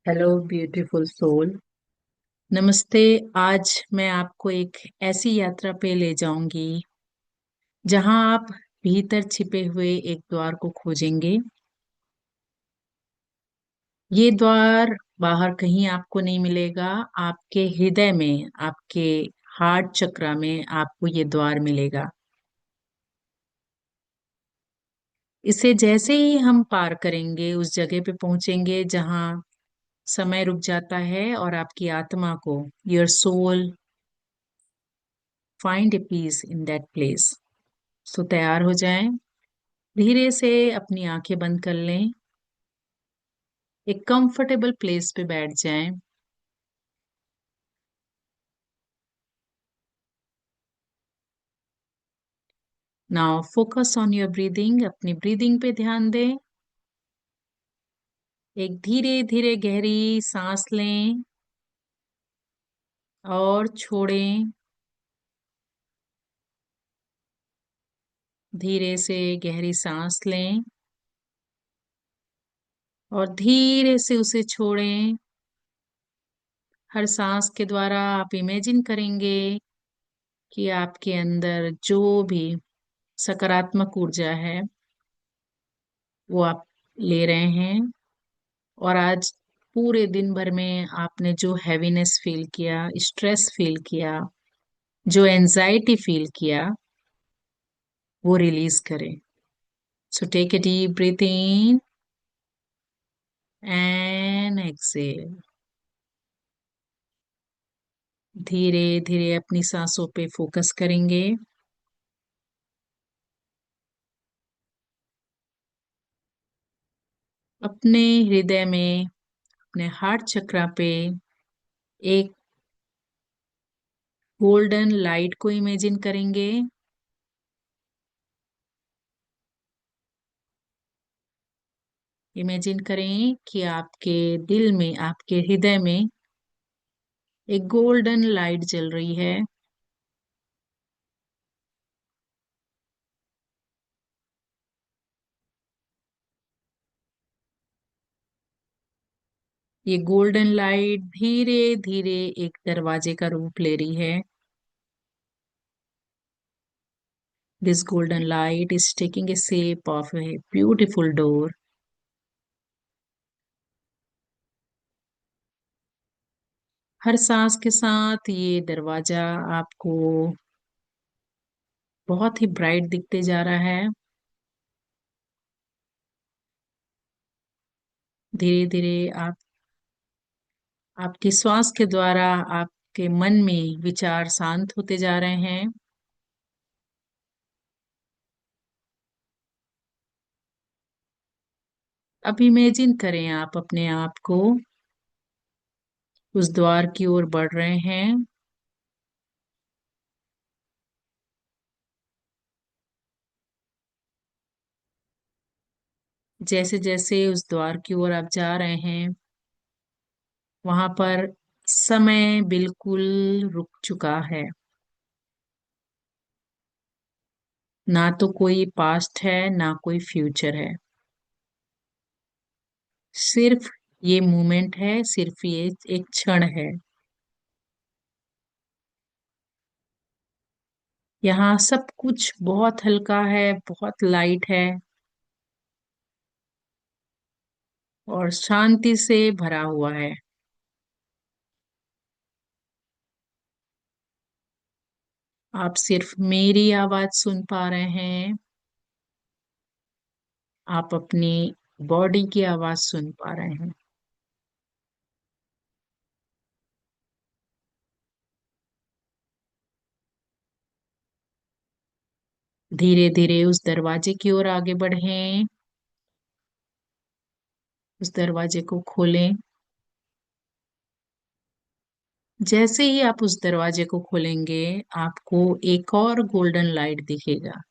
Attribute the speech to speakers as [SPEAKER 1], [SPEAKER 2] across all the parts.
[SPEAKER 1] Hello beautiful soul. नमस्ते। आज मैं आपको एक ऐसी यात्रा पे ले जाऊंगी जहां आप भीतर छिपे हुए एक द्वार को खोजेंगे। ये द्वार बाहर कहीं आपको नहीं मिलेगा। आपके हृदय में, आपके हार्ट चक्रा में आपको ये द्वार मिलेगा। इसे जैसे ही हम पार करेंगे उस जगह पे पहुंचेंगे जहां समय रुक जाता है और आपकी आत्मा को, your soul, find a peace in that place. So तैयार हो जाएं। धीरे से अपनी आंखें बंद कर लें। एक कंफर्टेबल प्लेस पे बैठ जाएं। Now focus on your breathing. अपनी ब्रीदिंग पे ध्यान दें। एक धीरे धीरे गहरी सांस लें और छोड़ें। धीरे से गहरी सांस लें और धीरे से उसे छोड़ें। हर सांस के द्वारा आप इमेजिन करेंगे कि आपके अंदर जो भी सकारात्मक ऊर्जा है वो आप ले रहे हैं। और आज पूरे दिन भर में आपने जो हैवीनेस फील किया, स्ट्रेस फील किया, जो एंजाइटी फील किया, वो रिलीज करें। So take a deep breath in and exhale. धीरे धीरे अपनी सांसों पे फोकस करेंगे। अपने हृदय में, अपने हार्ट चक्रा पे एक गोल्डन लाइट को इमेजिन करेंगे। इमेजिन करें कि आपके दिल में, आपके हृदय में एक गोल्डन लाइट जल रही है। ये गोल्डन लाइट धीरे धीरे एक दरवाजे का रूप ले रही है। This golden light is taking a shape of a beautiful door. हर सांस के साथ ये दरवाजा आपको बहुत ही ब्राइट दिखते जा रहा है। धीरे धीरे आप, आपकी श्वास के द्वारा आपके मन में विचार शांत होते जा रहे हैं। अब इमेजिन करें आप अपने आप को उस द्वार की ओर बढ़ रहे हैं। जैसे जैसे उस द्वार की ओर आप जा रहे हैं वहां पर समय बिल्कुल रुक चुका है। ना तो कोई पास्ट है, ना कोई फ्यूचर है। सिर्फ ये मोमेंट है, सिर्फ ये एक क्षण है। यहाँ सब कुछ बहुत हल्का है, बहुत लाइट है और शांति से भरा हुआ है। आप सिर्फ मेरी आवाज सुन पा रहे हैं। आप अपनी बॉडी की आवाज सुन पा रहे हैं। धीरे धीरे उस दरवाजे की ओर आगे बढ़ें। उस दरवाजे को खोलें। जैसे ही आप उस दरवाजे को खोलेंगे आपको एक और गोल्डन लाइट दिखेगा।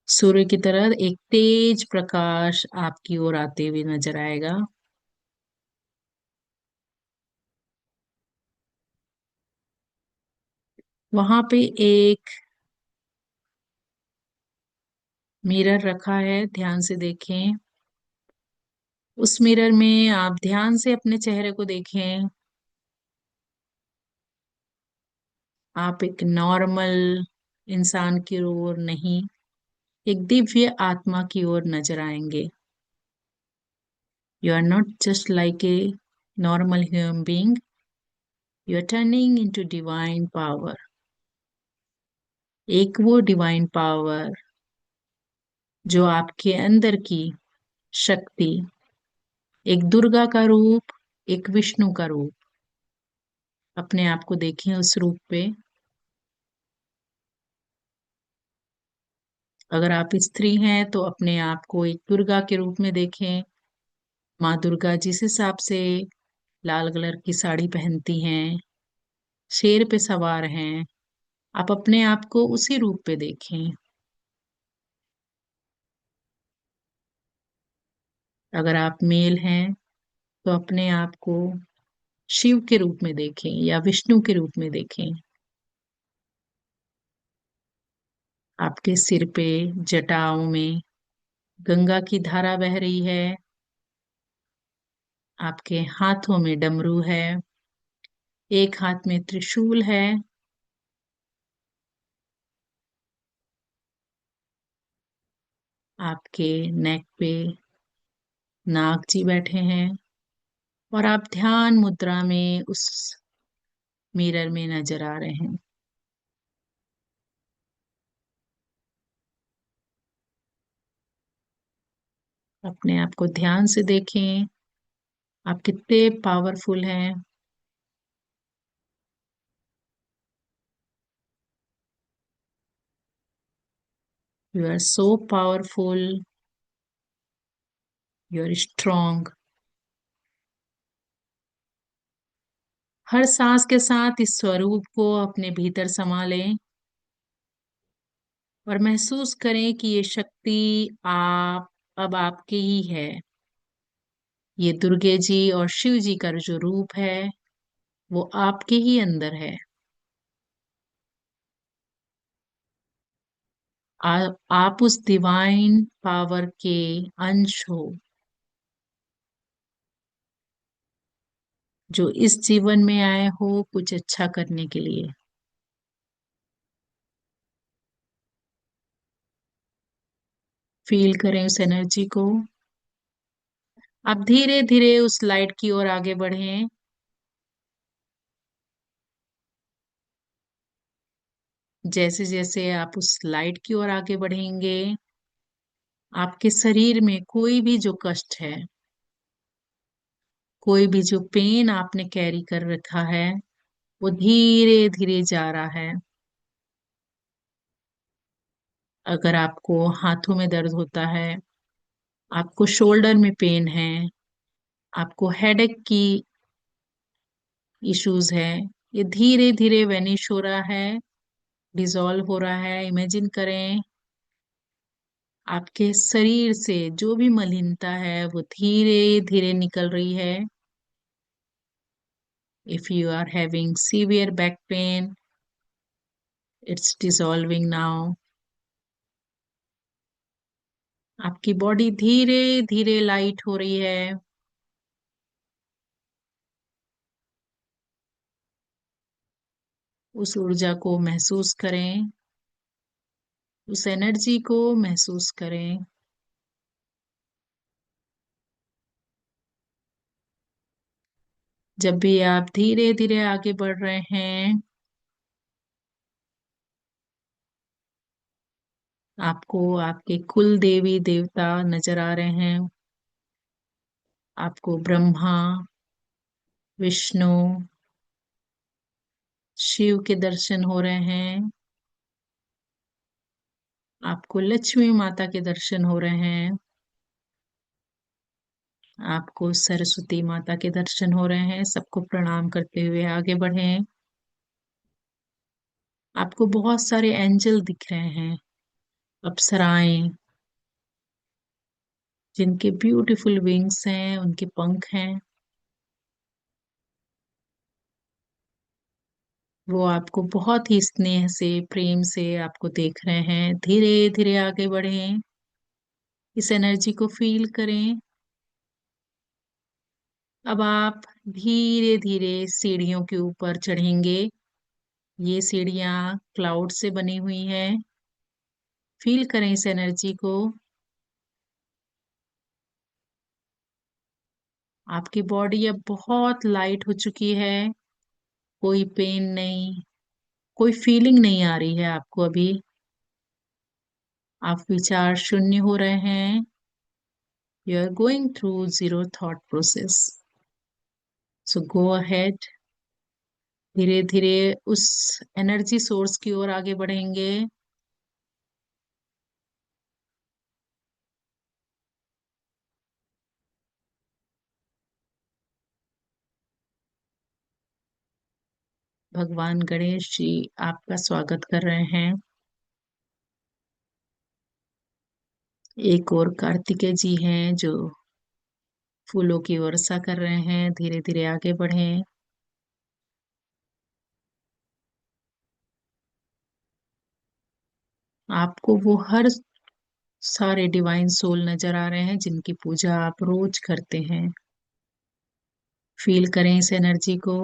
[SPEAKER 1] सूर्य की तरह एक तेज प्रकाश आपकी ओर आते हुए नजर आएगा। वहां पे एक मिरर रखा है, ध्यान से देखें। उस मिरर में आप ध्यान से अपने चेहरे को देखें। आप एक नॉर्मल इंसान की ओर नहीं, एक दिव्य आत्मा की ओर नजर आएंगे। You are not just like a normal human being, you are turning into divine power. एक वो डिवाइन पावर जो आपके अंदर की शक्ति, एक दुर्गा का रूप, एक विष्णु का रूप। अपने आप को देखें उस रूप पे। अगर आप स्त्री हैं तो अपने आप को एक दुर्गा के रूप में देखें। माँ दुर्गा जिस हिसाब से लाल कलर की साड़ी पहनती हैं, शेर पे सवार हैं, आप अपने आप को उसी रूप पे देखें। अगर आप मेल हैं तो अपने आप को शिव के रूप में देखें या विष्णु के रूप में देखें। आपके सिर पे जटाओं में गंगा की धारा बह रही है। आपके हाथों में डमरू है, एक हाथ में त्रिशूल है। आपके नेक पे नाग जी बैठे हैं और आप ध्यान मुद्रा में उस मिरर में नजर आ रहे हैं। अपने आप को ध्यान से देखें। आप कितने पावरफुल हैं। You are so powerful, you are strong. हर सांस के साथ इस स्वरूप को अपने भीतर समा लें और महसूस करें कि ये शक्ति आप अब आपकी ही है। ये दुर्गे जी और शिव जी का जो रूप है वो आपके ही अंदर है। आप उस डिवाइन पावर के अंश हो जो इस जीवन में आए हो कुछ अच्छा करने के लिए। फील करें उस एनर्जी को। आप धीरे धीरे उस लाइट की ओर आगे बढ़ें। जैसे जैसे आप उस लाइट की ओर आगे बढ़ेंगे, आपके शरीर में कोई भी जो कष्ट है, कोई भी जो पेन आपने कैरी कर रखा है, वो धीरे धीरे जा रहा है। अगर आपको हाथों में दर्द होता है, आपको शोल्डर में पेन है, आपको हेडेक की इश्यूज है, ये धीरे धीरे वेनिश हो रहा है, डिसॉल्व हो रहा है। इमेजिन करें आपके शरीर से जो भी मलिनता है वो धीरे धीरे निकल रही है। If you are having severe back pain, it's dissolving now. आपकी बॉडी धीरे धीरे लाइट हो रही है। उस ऊर्जा को महसूस करें, उस एनर्जी को महसूस करें। जब भी आप धीरे धीरे आगे बढ़ रहे हैं, आपको आपके कुल देवी देवता नजर आ रहे हैं। आपको ब्रह्मा, विष्णु, शिव के दर्शन हो रहे हैं। आपको लक्ष्मी माता के दर्शन हो रहे हैं। आपको सरस्वती माता के दर्शन हो रहे हैं। सबको प्रणाम करते हुए आगे बढ़ें। आपको बहुत सारे एंजल दिख रहे हैं, अप्सराएं, जिनके ब्यूटीफुल विंग्स हैं, उनके पंख हैं। वो आपको बहुत ही स्नेह से, प्रेम से आपको देख रहे हैं। धीरे धीरे आगे बढ़ें। इस एनर्जी को फील करें। अब आप धीरे धीरे सीढ़ियों के ऊपर चढ़ेंगे। ये सीढ़ियां क्लाउड से बनी हुई हैं। फील करें इस एनर्जी को। आपकी बॉडी अब बहुत लाइट हो चुकी है। कोई पेन नहीं, कोई फीलिंग नहीं आ रही है आपको अभी। आप विचार शून्य हो रहे हैं। You are going through zero thought process. So go ahead. धीरे धीरे उस एनर्जी सोर्स की ओर आगे बढ़ेंगे। भगवान गणेश जी आपका स्वागत कर रहे हैं। एक और कार्तिकेय जी हैं जो फूलों की वर्षा कर रहे हैं। धीरे धीरे आगे बढ़ें। आपको वो हर सारे डिवाइन सोल नजर आ रहे हैं जिनकी पूजा आप रोज करते हैं। फील करें इस एनर्जी को।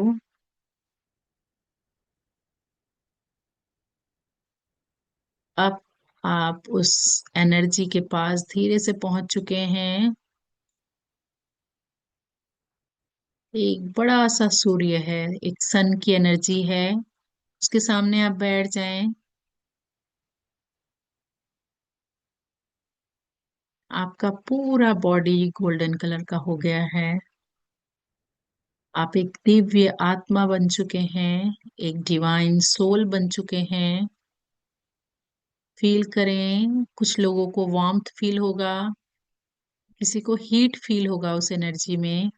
[SPEAKER 1] अब आप उस एनर्जी के पास धीरे से पहुंच चुके हैं। एक बड़ा सा सूर्य है, एक सन की एनर्जी है। उसके सामने आप बैठ जाएं। आपका पूरा बॉडी गोल्डन कलर का हो गया है। आप एक दिव्य आत्मा बन चुके हैं। एक डिवाइन सोल बन चुके हैं। फील करें, कुछ लोगों को वार्मथ फील होगा, किसी को हीट फील होगा उस एनर्जी में।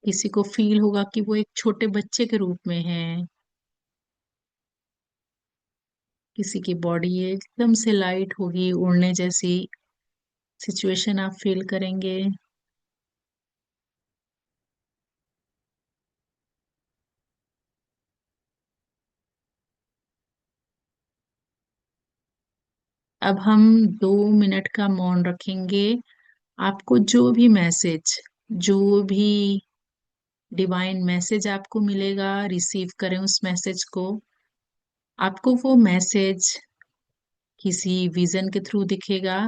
[SPEAKER 1] किसी को फील होगा कि वो एक छोटे बच्चे के रूप में है। किसी की बॉडी एकदम से लाइट होगी, उड़ने जैसी सिचुएशन आप फील करेंगे। अब हम 2 मिनट का मौन रखेंगे। आपको जो भी मैसेज, जो भी डिवाइन मैसेज आपको मिलेगा, रिसीव करें उस मैसेज को। आपको वो मैसेज किसी विजन के थ्रू दिखेगा।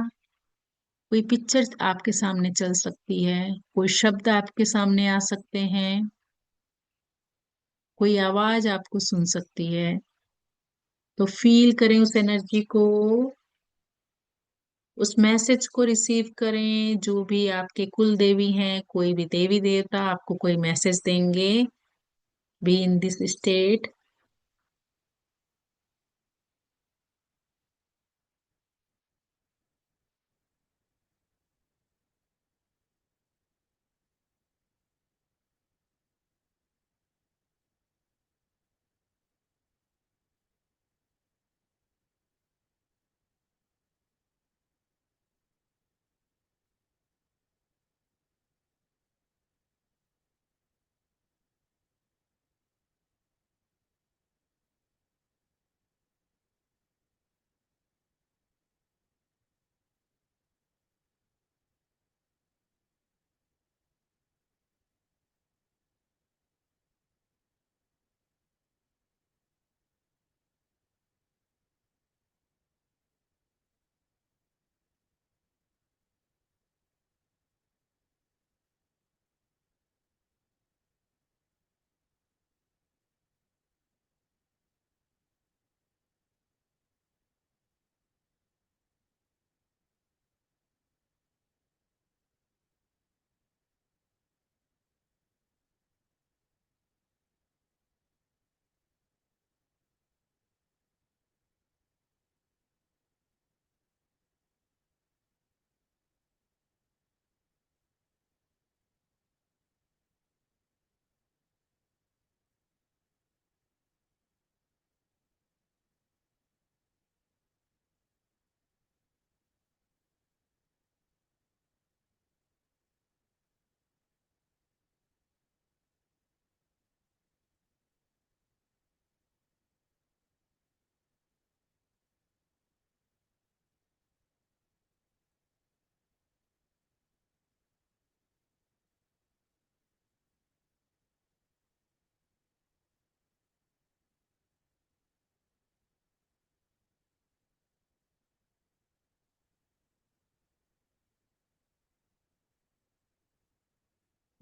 [SPEAKER 1] कोई पिक्चर आपके सामने चल सकती है, कोई शब्द आपके सामने आ सकते हैं, कोई आवाज आपको सुन सकती है। तो फील करें उस एनर्जी को। उस मैसेज को रिसीव करें। जो भी आपके कुल देवी हैं, कोई भी देवी देवता आपको कोई मैसेज देंगे। Be in this state.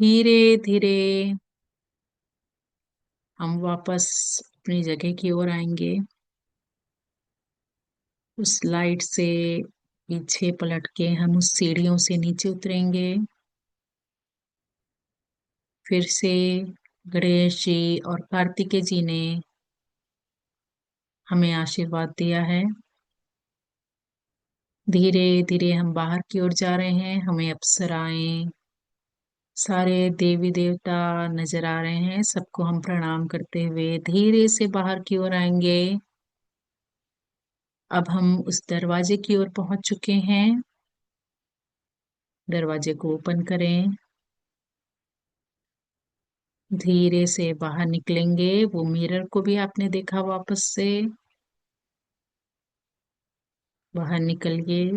[SPEAKER 1] धीरे धीरे हम वापस अपनी जगह की ओर आएंगे। उस लाइट से पीछे पलट के हम उस सीढ़ियों से नीचे उतरेंगे। फिर से गणेश जी और कार्तिकेय जी ने हमें आशीर्वाद दिया है। धीरे धीरे हम बाहर की ओर जा रहे हैं। हमें अप्सराएं, सारे देवी देवता नजर आ रहे हैं। सबको हम प्रणाम करते हुए धीरे से बाहर की ओर आएंगे। अब हम उस दरवाजे की ओर पहुंच चुके हैं। दरवाजे को ओपन करें। धीरे से बाहर निकलेंगे। वो मिरर को भी आपने देखा वापस से। बाहर निकलिए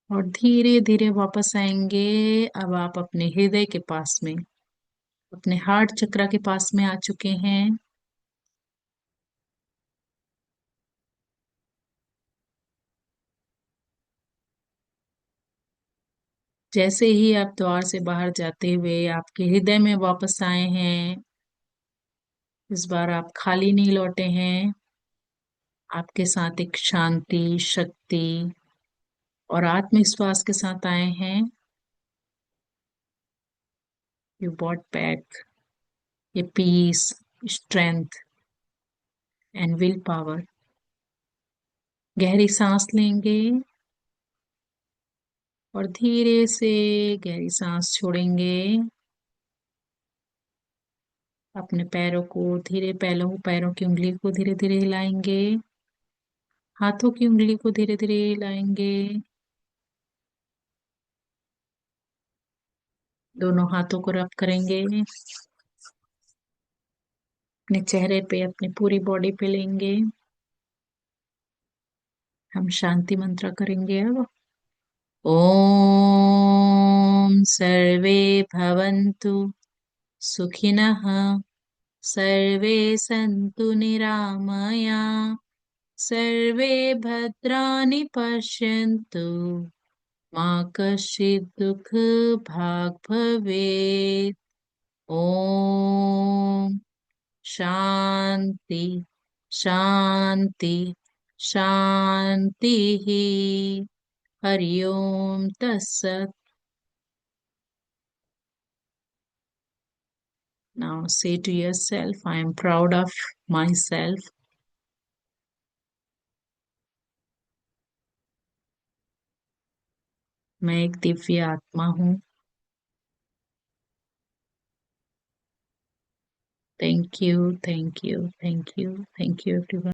[SPEAKER 1] और धीरे धीरे वापस आएंगे। अब आप अपने हृदय के पास में, अपने हार्ट चक्रा के पास में आ चुके हैं। जैसे ही आप द्वार से बाहर जाते हुए आपके हृदय में वापस आए हैं, इस बार आप खाली नहीं लौटे हैं। आपके साथ एक शांति, शक्ति और आत्मविश्वास के साथ आए हैं। यू बॉट बैक ये peace, strength and will power. गहरी सांस लेंगे और धीरे से गहरी सांस छोड़ेंगे। अपने पैरों को धीरे, पैरों की उंगली को धीरे धीरे हिलाएंगे। हाथों की उंगली को धीरे धीरे हिलाएंगे। दोनों हाथों को रब करेंगे। अपने चेहरे पे, अपनी पूरी बॉडी पे लेंगे। हम शांति मंत्र करेंगे अब। ओम सर्वे भवन्तु सुखिनः, सर्वे सन्तु निरामया, सर्वे भद्राणि पश्यन्तु, मा कश्चित् दुःख भाग् भवेत्। ओम शांति शांति शांति ही। हरिओम तत्सत। Now say to yourself, I am proud of myself. मैं एक दिव्य आत्मा हूँ। Thank you, thank you, thank you, thank you everyone.